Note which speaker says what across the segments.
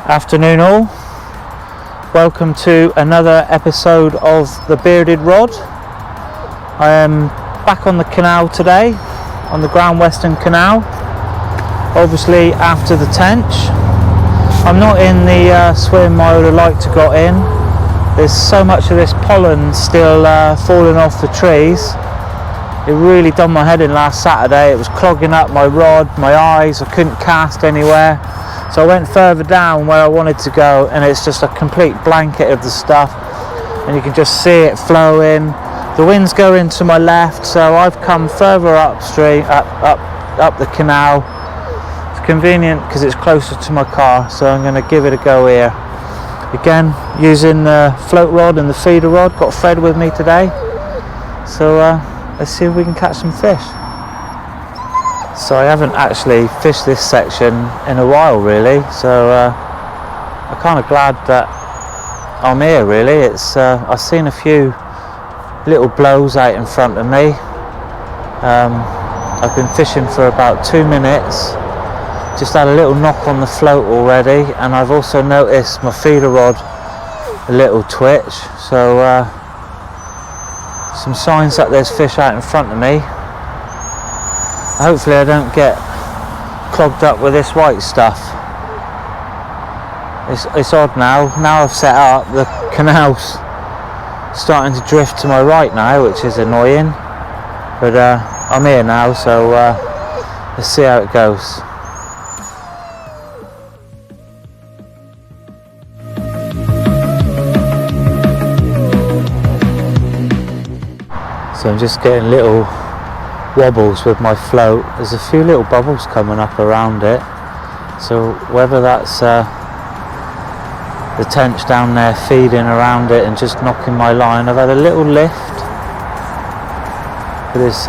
Speaker 1: Afternoon all, welcome to another episode of the Bearded Rod. I am back on the canal today, on the Grand Western Canal, obviously after the tench. I'm not in the swim I would have liked to got in. There's so much of this pollen still falling off the trees. It really done my head in last Saturday. It was clogging up my rod, my eyes, I couldn't cast anywhere. So I went further down where I wanted to go, and it's just a complete blanket of the stuff, and you can just see it flowing. The wind's going to my left, so I've come further upstream, up the canal. It's convenient because it's closer to my car, so I'm going to give it a go here. Again, using the float rod and the feeder rod. Got Fred with me today, so let's see if we can catch some fish. So I haven't actually fished this section in a while really, so I'm kind of glad that I'm here really. It's I've seen a few little blows out in front of me. I've been fishing for about 2 minutes, just had a little knock on the float already, and I've also noticed my feeder rod a little twitch, so some signs that there's fish out in front of me. Hopefully I don't get clogged up with this white stuff. It's odd now I've set up, the canal's starting to drift to my right now, which is annoying, but I'm here now, so let's see how it goes. So I'm just getting little wobbles with my float. There's a few little bubbles coming up around it, so whether that's the tench down there feeding around it and just knocking my line. I've had a little lift, but it's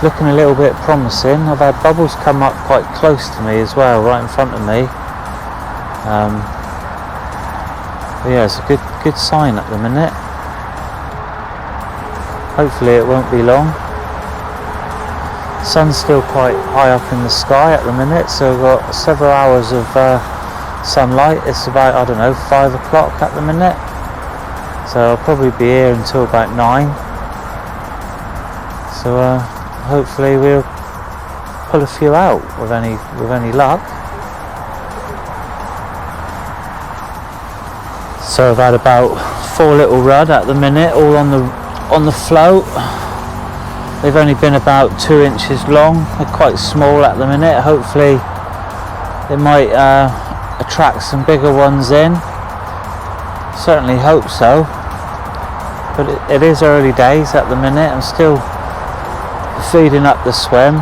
Speaker 1: looking a little bit promising. I've had bubbles come up quite close to me as well, right in front of me. Yeah, it's a good sign at the minute. Hopefully it won't be long. Sun's still quite high up in the sky at the minute, so I've got several hours of sunlight. It's about, I don't know, 5 o'clock at the minute, so I'll probably be here until about 9. So hopefully we'll pull a few out with any luck. So I've had about 4 little rudd at the minute, all on the float. They've only been about 2 inches long. They're quite small at the minute. Hopefully it might attract some bigger ones in. Certainly hope so. But it is early days at the minute. I'm still feeding up the swim.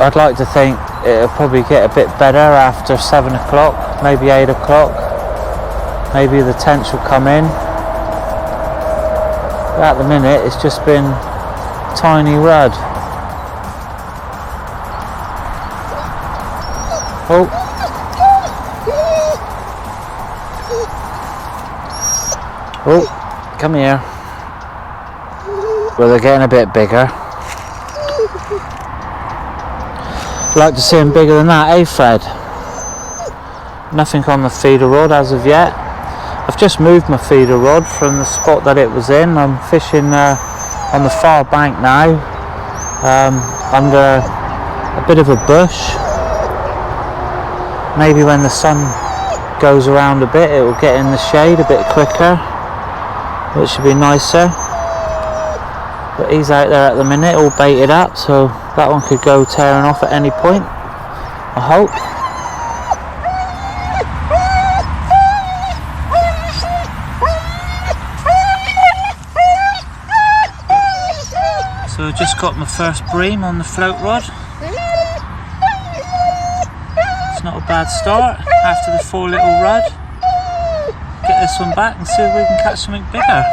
Speaker 1: I'd like to think it'll probably get a bit better after 7 o'clock, maybe 8 o'clock. Maybe the tench will come in. But at the minute it's just been tiny rudd. Oh, come here. Well, they're getting a bit bigger. Like to see them bigger than that, eh Fred? Nothing on the feeder rod as of yet. I've just moved my feeder rod from the spot that it was in. I'm fishing on the far bank now, under a bit of a bush. Maybe when the sun goes around a bit it will get in the shade a bit quicker, which should be nicer. But he's out there at the minute all baited up, so that one could go tearing off at any point, I hope. So I just got my first bream on the float rod. It's not a bad start after the 4 little rudd. Get this one back and see if we can catch something bigger.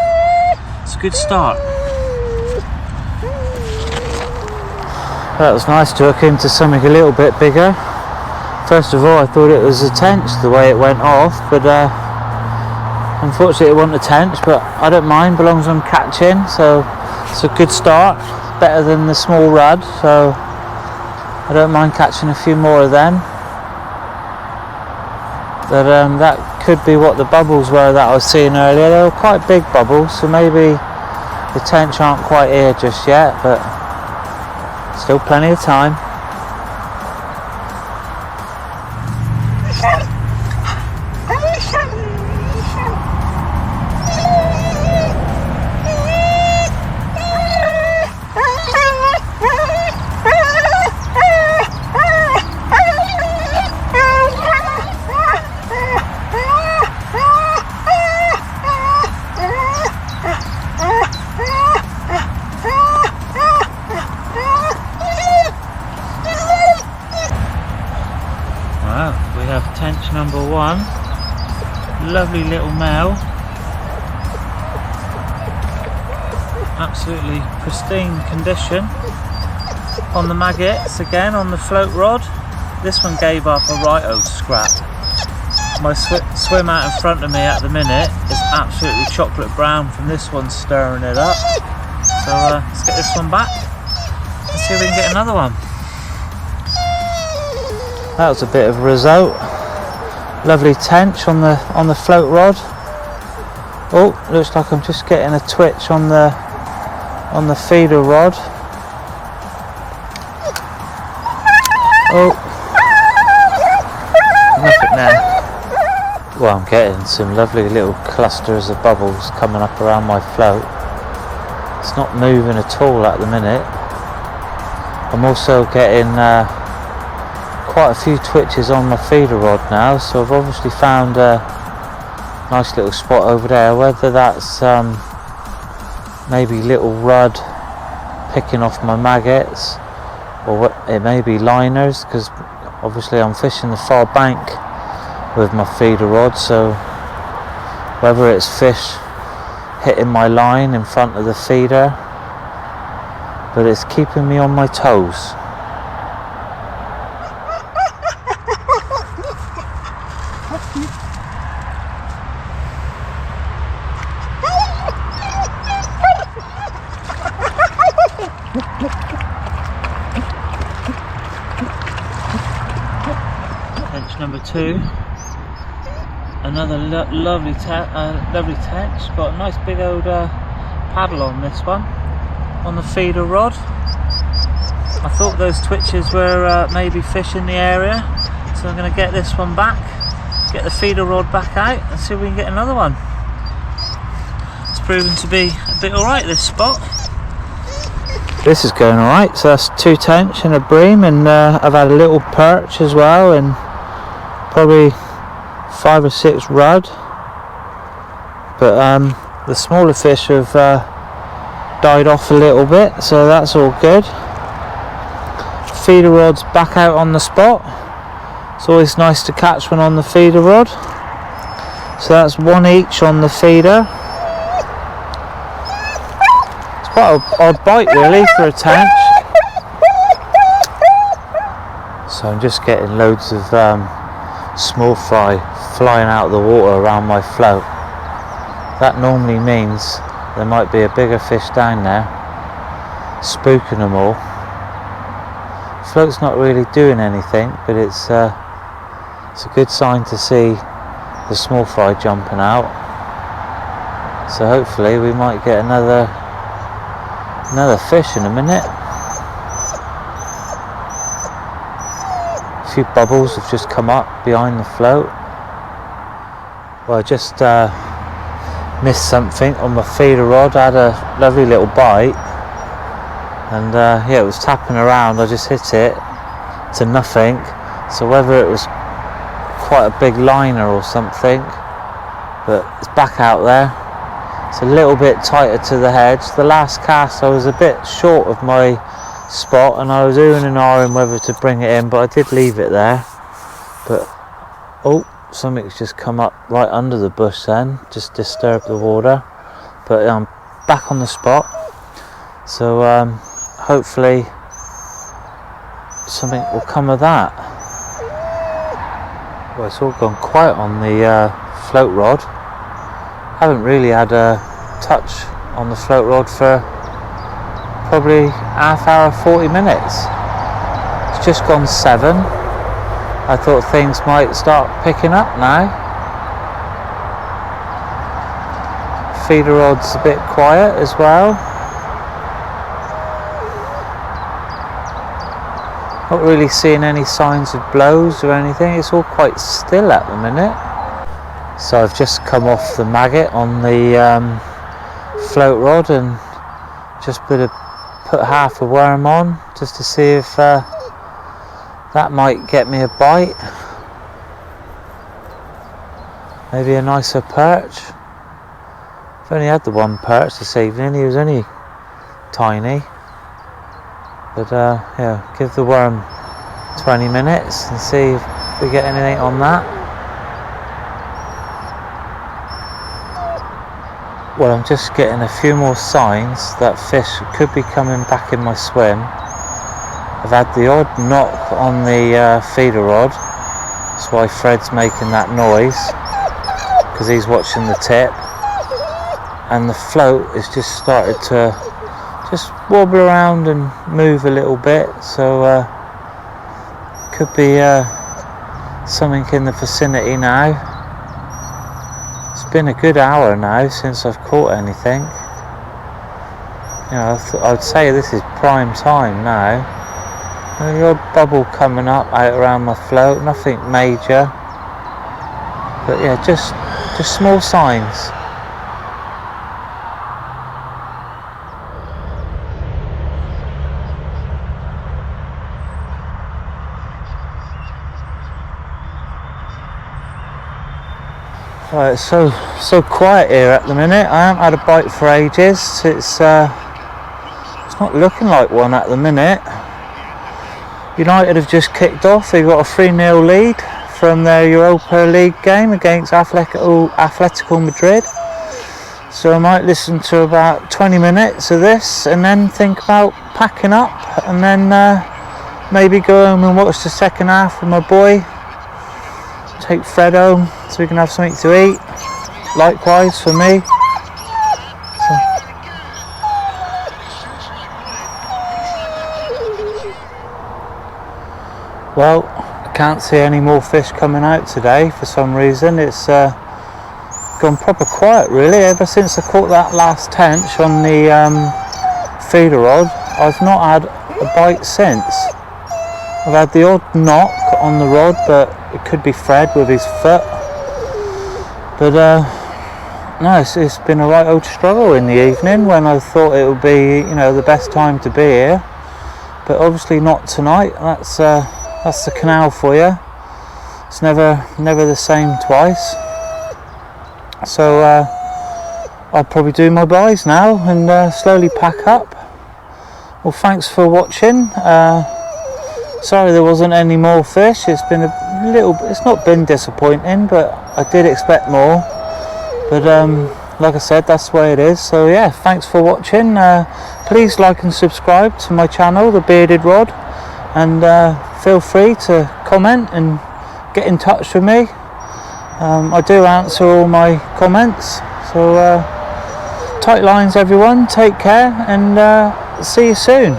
Speaker 1: It's a good start. That was nice to hook into something a little bit bigger. First of all I thought it was a tench the way it went off, but unfortunately it wasn't a tench, but I don't mind, belongs on catching, so it's a good start, better than the small rudd, so I don't mind catching a few more of them. that could be what the bubbles were that I was seeing earlier. They were quite big bubbles, so maybe the tench aren't quite here just yet, but still plenty of time. We have tench number 1, lovely little male, absolutely pristine condition. On the maggots again, on the float rod, this one gave up a right old scrap. My swim out in front of me at the minute is absolutely chocolate brown from this one stirring it up. So let's get this one back and see if we can get another one. That was a bit of a result. Lovely tench on the float rod. Oh, looks like I'm just getting a twitch on the feeder rod. Oh, nothing there. Well, I'm getting some lovely little clusters of bubbles coming up around my float. It's not moving at all at the minute. I'm also getting quite a few twitches on my feeder rod now, so I've obviously found a nice little spot over there. Whether that's maybe little rudd picking off my maggots, or it may be liners, because obviously I'm fishing the far bank with my feeder rod, so whether it's fish hitting my line in front of the feeder, but it's keeping me on my toes. Tench number 2, another lovely tench. Got a nice big old paddle on this one, on the feeder rod. I thought those twitches were maybe fish in the area, so I'm going to get this one back, get the feeder rod back out and see if we can get another one. It's proven to be a bit alright, this spot. This is going alright, so that's 2 tench and a bream, and I've had a little perch as well, and probably 5 or 6 rudd, but the smaller fish have died off a little bit, so that's all good. Feeder rod's back out on the spot. It's always nice to catch one on the feeder rod, so that's 1 each on the feeder. It's quite an odd bite really for a tench, so I'm just getting loads of small fry flying out of the water around my float. That normally means there might be a bigger fish down there spooking them all. Float's not really doing anything, but it's a good sign to see the small fry jumping out, so hopefully we might get another fish in a minute. A few bubbles have just come up behind the float. Well, I just missed something on my feeder rod. I had a lovely little bite, and yeah, it was tapping around. I just hit it to nothing, so whether it was quite a big liner or something, but it's back out there. It's a little bit tighter to the hedge. The last cast I was a bit short of my spot, and I was oohing and ahhing whether to bring it in, but I did leave it there. But oh, something's just come up right under the bush then, just disturbed the water, but I'm back on the spot, so hopefully something will come of that. Well, it's all gone quiet on the float rod. Haven't really had a touch on the float rod for probably half hour, 40 minutes. It's just gone 7. I thought things might start picking up now. Feeder rod's a bit quiet as well. Not really seeing any signs of blows or anything. It's all quite still at the minute. So I've just come off the maggot on the float rod and just put half a worm on just to see if that might get me a bite. Maybe a nicer perch. I've only had the one perch this evening. He was only tiny. But yeah, give the worm 20 minutes and see if we get anything on that. Well, I'm just getting a few more signs that fish could be coming back in my swim. I've had the odd knock on the feeder rod. That's why Fred's making that noise, because he's watching the tip. And the float has just started to just wobble around and move a little bit, so could be something in the vicinity now. It's been a good hour now since I've caught anything. You know, I'd say this is prime time now. The odd bubble coming up out around my float, nothing major, but yeah, just small signs. Right, it's so quiet here at the minute. I haven't had a bite for ages. It's not looking like one at the minute. United have just kicked off. They've got a 3-0 lead from their Europa League game against Atletico Madrid. So I might listen to about 20 minutes of this and then think about packing up and then maybe go home and watch the second half with my boy. Take Fred home so we can have something to eat. Likewise for me. Well, I can't see any more fish coming out today for some reason. It's gone proper quiet really. Ever since I caught that last tench on the feeder rod, I've not had a bite since. I've had the odd knock on the rod, but it could be Fred with his foot. But no, it's been a right old struggle in the evening when I thought it would be, you know, the best time to be here. But obviously not tonight. That's the canal for you. It's never the same twice. So I'll probably do my buys now and slowly pack up. Well, thanks for watching. Sorry there wasn't any more fish. It's been a little, it's not been disappointing, but I did expect more. But like I said, that's the way it is. So yeah, thanks for watching. Please like and subscribe to my channel, The Bearded Rod, and feel free to comment and get in touch with me. I do answer all my comments. So tight lines everyone, take care, and see you soon.